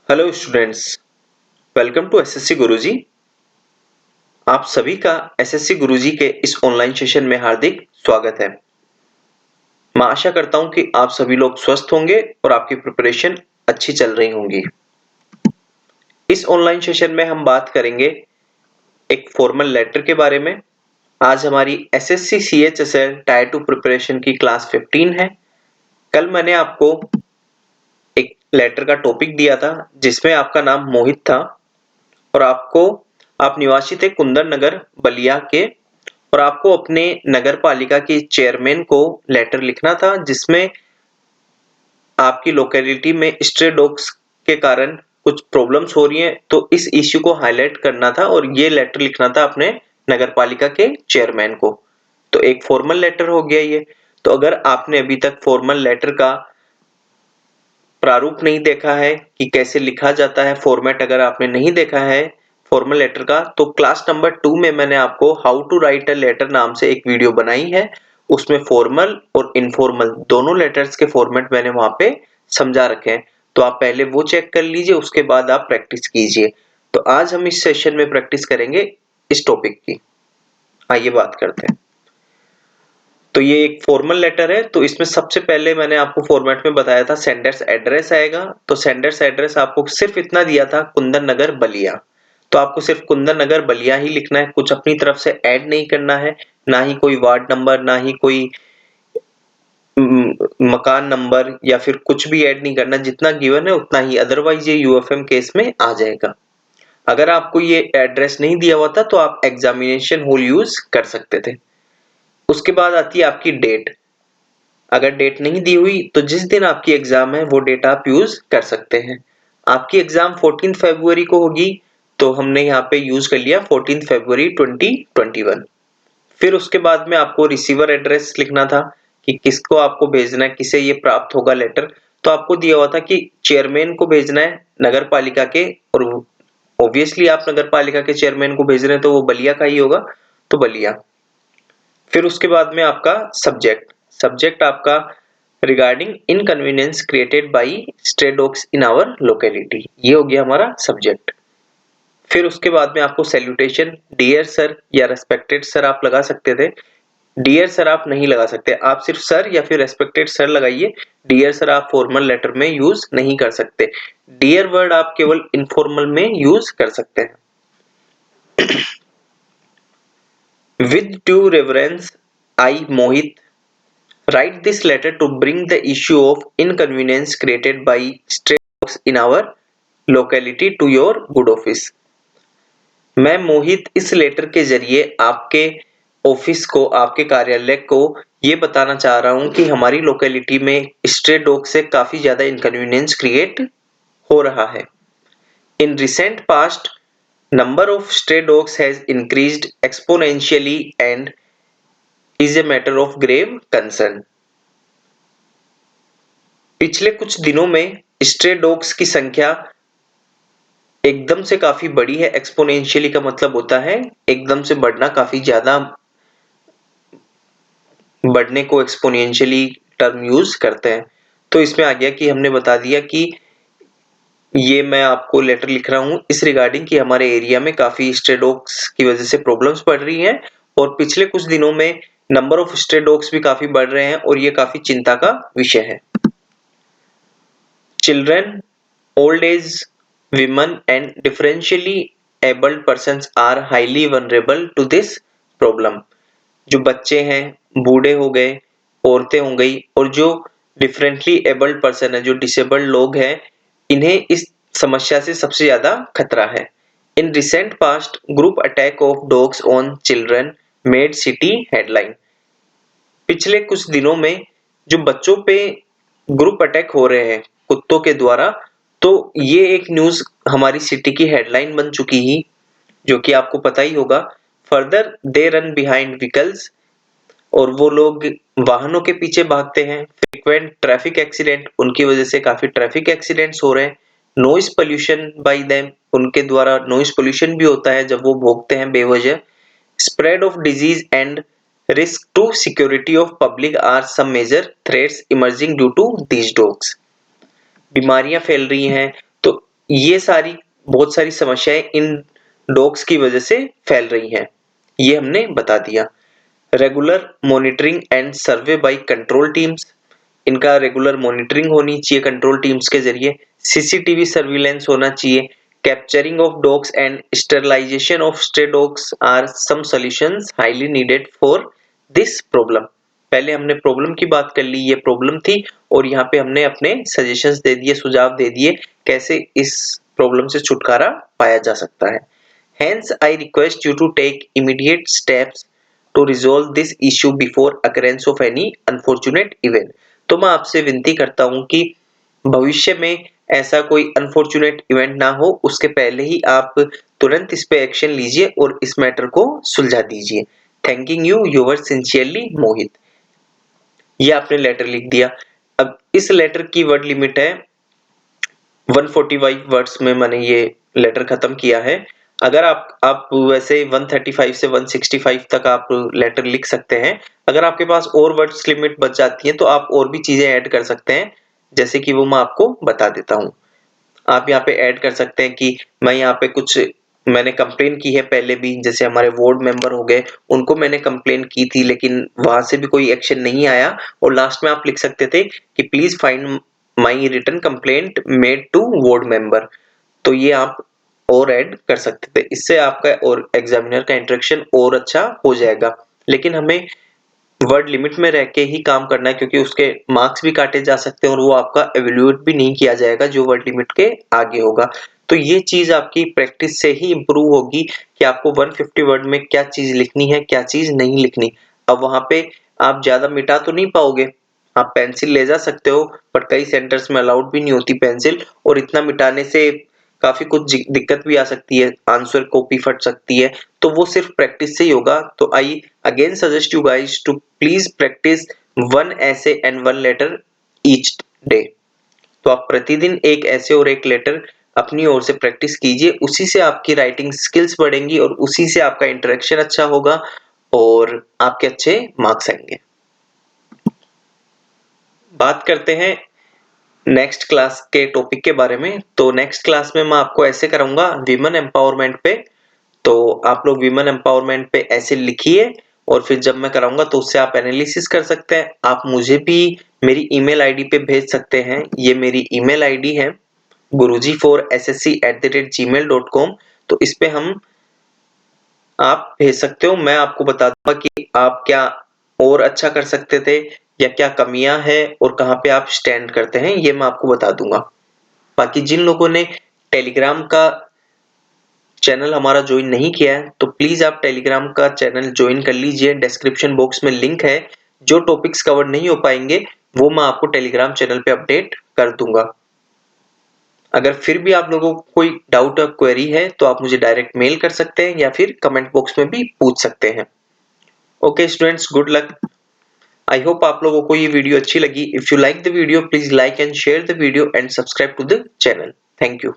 Hello students, welcome to SSC Guruji. आप सभी का एसएससी गुरुजी के इस ऑनलाइन सेशन में हार्दिक स्वागत है। मैं आशा करता हूं कि आप सभी लोग स्वस्थ होंगे और आपकी प्रिपरेशन अच्छी चल रही होंगी। इस ऑनलाइन सेशन में हम बात करेंगे एक फॉर्मल लेटर के बारे में। आज हमारी एसएससी सीएचएसएल टायर 2 प्रिपरेशन की क्लास 15 है। कल मैंने आपको एक लेटर का टॉपिक दिया था जिसमें आपका नाम मोहित था और आप निवासी थे कुंदन नगर बलिया के और आपको अपने नगर पालिका के चेयरमैन को लेटर लिखना था जिसमें आपकी लोकेलिटी में स्ट्रे डॉग्स के कारण कुछ प्रॉब्लम्स हो रही हैं, तो इस इश्यू को हाईलाइट करना था और ये लेटर लिखना था अपने नगर पालिका के चेयरमैन को। तो एक फॉर्मल लेटर हो गया ये। तो अगर आपने अभी तक फॉर्मल लेटर का प्रारूप नहीं देखा है कि कैसे लिखा जाता है, फॉर्मेट अगर आपने नहीं देखा है फॉर्मल लेटर का, तो क्लास नंबर 2 में मैंने आपको how to write a letter नाम से एक वीडियो बनाई है। उसमें फॉर्मल और इनफॉर्मल दोनों लेटर्स के फॉर्मेट मैंने वहां पे समझा रखे हैं। तो आप पहले वो चेक कर लीजिए, उसके बाद आप प्रैक्टिस कीजिए। तो आज हम इस सेशन में प्रैक्टिस करेंगे इस टॉपिक की। आइए बात करते हैं। तो ये एक फॉर्मल लेटर है, तो इसमें सबसे पहले मैंने आपको फॉर्मेट में बताया था सेंडर्स एड्रेस आएगा। तो सेंडर्स एड्रेस आपको सिर्फ इतना दिया था, कुंदन नगर बलिया। तो आपको सिर्फ कुंदन नगर बलिया ही लिखना है, कुछ अपनी तरफ से ऐड नहीं करना है, ना ही कोई वार्ड नंबर, ना ही कोई मकान नंबर या फिर कुछ भी ऐड नहीं करना। जितना गिवन है उतना ही, अदरवाइज ये यूएफएम केस में आ जाएगा। अगर आपको ये एड्रेस नहीं दिया हुआ था तो आप एग्जामिनेशन होल यूज कर सकते थे। उसके बाद आती है आपकी डेट। अगर डेट नहीं दी हुई तो जिस दिन आपकी एग्जाम है वो डेट आप यूज कर सकते हैं। आपकी एग्जाम 14 फरवरी को होगी, तो हमने यहाँ पे यूज कर लिया 14 फरवरी 2021। फिर उसके बाद में आपको रिसीवर एड्रेस लिखना था कि किसको आपको भेजना है, किसे ये प्राप्त होगा लेटर। तो आपको दिया हुआ था कि चेयरमैन को भेजना है नगर पालिका के, और ऑब्वियसली आप नगर पालिका के चेयरमैन को भेज रहे हैं तो वो बलिया का ही होगा, तो बलिया। फिर उसके बाद में आपका सब्जेक्ट सब्जेक्ट आपका regarding inconvenience created by stray dogs in our locality, ये हो गया हमारा सब्जेक्ट। फिर उसके बाद में आपको सैल्यूटेशन डियर सर या रेस्पेक्टेड सर आप लगा सकते थे। डियर सर आप नहीं लगा सकते, आप सिर्फ सर या फिर रेस्पेक्टेड सर लगाइए। डियर सर आप फॉर्मल लेटर में यूज नहीं कर सकते। डियर वर्ड आप केवल इनफॉर्मल में यूज कर सकते हैं। With due reverence, I, Mohit, write this letter to bring the issue of inconvenience created by stray dogs in our locality to your good office. मैं मोहित इस लेटर के जरिए आपके ऑफिस को, आपके कार्यालय को ये बताना चाह रहा हूँ कि हमारी लोकेलिटी में स्ट्रे डॉग से काफी ज्यादा इनकन्वीनियंस क्रिएट हो रहा है। In recent past, number of stray dogs has increased exponentially and is a matter of grave concern. पिछले कुछ दिनों में स्ट्रे डॉग्स की संख्या एकदम से काफी बढ़ी है। एक्सपोनेंशियली का मतलब होता है एकदम से बढ़ना, काफी ज्यादा बढ़ने को एक्सपोनेंशियली टर्म यूज करते हैं। तो इसमें आ गया कि हमने बता दिया कि ये मैं आपको लेटर लिख रहा हूँ इस रिगार्डिंग कि हमारे एरिया में काफी स्ट्रे डॉग्स की वजह से प्रॉब्लम्स बढ़ रही हैं और पिछले कुछ दिनों में नंबर ऑफ स्ट्रे डॉग्स भी काफी बढ़ रहे हैं और ये काफी चिंता का विषय है। Children, old age, women and differentially abled persons are highly vulnerable to this problem. जो बच्चे हैं, बूढ़े हो गए, औरतें हो गई और जो डिफरेंटली एबल्ड पर्सन है, जो डिसेबल्ड लोग हैं, इन्हें इस समस्या से सबसे ज्यादा खतरा है। In recent past group attack of dogs on children made city headline. पिछले कुछ दिनों में जो बच्चों पे ग्रुप अटैक हो रहे हैं कुत्तों के द्वारा, तो ये एक न्यूज हमारी सिटी की हेडलाइन बन चुकी ही, जो कि आपको पता ही होगा। Further they run behind vehicles, और वो लोग वाहनों के पीछे भागते हैं। फ्रीक्वेंट ट्रैफिक एक्सीडेंट, उनकी वजह से काफी ट्रैफिक एक्सीडेंट्स हो रहे हैं। नॉइज पोल्यूशन बाय देम, उनके द्वारा नॉइज पोल्यूशन भी होता है जब वो भोगते हैं बेवजह। Spread of disease and risk to security of public are some major threats emerging due to these dogs. बीमारियां फैल रही हैं, तो ये बहुत सारी समस्याएं इन डॉग्स की वजह से फैल रही हैं, ये हमने बता दिया। Regular monitoring and survey by control teams, इनका रेगुलर मॉनिटरिंग होनी चाहिए कंट्रोल टीम्स के जरिए। सीसीटीवी सर्विलेंस होना चाहिए। Capturing of dogs and sterilisation of stray dogs are some solutions highly needed for this problem. पहले हमने प्रॉब्लम की बात कर ली, ये प्रॉब्लम थी और यहाँ पे हमने अपने सजेशंस दे दिए, सुझाव दे दिए कैसे इस प्रॉब्लम से छुटकारा पाया जा सकता है। Hence, I request you to take immediate steps to resolve this issue before occurrence of any unfortunate event। तो मैं आपसे विनती करता हूं कि भविष्य में ऐसा कोई अनफॉर्चुनेट इवेंट ना हो, उसके पहले ही आप तुरंत इस पे एक्शन लीजिए और इस मैटर को सुलझा दीजिए। थैंकिंग यू, योर सिंसियरली मोहित। ये आपने लेटर लिख दिया। अब इस लेटर की वर्ड लिमिट है 145 वर्ड्स में मैंने ये लेटर खत्म किया है। अगर आप वैसे 135 से 165 तक आप लेटर लिख सकते हैं। अगर आपके पास और वर्ड्स लिमिट बच जाती है तो आप और भी चीजें ऐड कर सकते हैं, जैसे कि वो मैं आपको बता देता हूँ। आप यहाँ पे ऐड कर सकते हैं कि मैं यहाँ पे कुछ मैंने कंप्लेन की है पहले भी, जैसे हमारे वार्ड मेंबर हो गए, उनको मैंने कंप्लेन की थी लेकिन वहां से भी कोई एक्शन नहीं आया। और लास्ट में आप लिख सकते थे कि please find my return complaint made to ward member. तो ये आप और ऐड कर सकते थे, इससे आपका और एग्जामिनर का इंटरेक्शन और अच्छा हो जाएगा। लेकिन हमें वर्ड लिमिट में रह के ही काम करना है, क्योंकि उसके मार्क्स भी काटे जा सकते हैं और वो आपका एवेल्यूएट भी नहीं किया जाएगा जो वर्ड लिमिट के आगे होगा। तो ये चीज आपकी प्रैक्टिस से ही इंप्रूव होगी कि आपको 150 वर्ड में क्या चीज लिखनी है, क्या चीज नहीं लिखनी। अब वहां पे आप ज्यादा मिटा तो नहीं पाओगे, आप पेंसिल ले जा सकते हो, पर कई सेंटर्स में अलाउड भी नहीं होती पेंसिल, और इतना मिटाने से काफी कुछ दिक्कत भी आ सकती है, आंसर कॉपी फट सकती है। तो वो सिर्फ प्रैक्टिस से ही होगा। तो I again suggest you guys to please practice 1 essay and 1 letter each day। तो आप प्रतिदिन एक ऐसे और एक लेटर अपनी ओर से प्रैक्टिस कीजिए, उसी से आपकी राइटिंग स्किल्स बढ़ेंगी और उसी से आपका इंटरेक्शन अच्छा होगा और आपके अच्छे मार्क्स आएंगे। बात करते हैं नेक्स्ट क्लास के टॉपिक के बारे में। तो नेक्स्ट क्लास में मैं आपको ऐसे कराऊंगा विमेन एम्पावरमेंट पे। तो आप लोग विमेन एम्पावरमेंट पे ऐसे लिखिए और फिर जब मैं कराऊंगा तो उससे आप एनालिसिस कर सकते हैं। आप मुझे भी मेरी ईमेल आईडी पे भेज सकते हैं, ये मेरी ईमेल आईडी है guruji4ssc@gmail.com। तो इस पे आप भेज सकते हो। मैं आपको बता दूंगा कि आप क्या और अच्छा कर सकते थे या क्या कमियां हैं और कहाँ पे आप स्टैंड करते हैं, ये मैं आपको बता दूंगा। बाकी जिन लोगों ने टेलीग्राम का चैनल हमारा ज्वाइन नहीं किया है तो प्लीज आप टेलीग्राम का चैनल ज्वाइन कर लीजिए। डिस्क्रिप्शन बॉक्स में लिंक है। जो टॉपिक्स कवर नहीं हो पाएंगे वो मैं आपको टेलीग्राम चैनल पे अपडेट कर दूंगा। अगर फिर भी आप लोगों को कोई डाउट या क्वेरी है तो आप मुझे डायरेक्ट मेल कर सकते हैं या फिर कमेंट बॉक्स में भी पूछ सकते हैं। Okay students, good luck. I hope आप लोगों को ये वीडियो अच्छी लगी। If you like the video please like and share the video and subscribe to the channel. Thank you.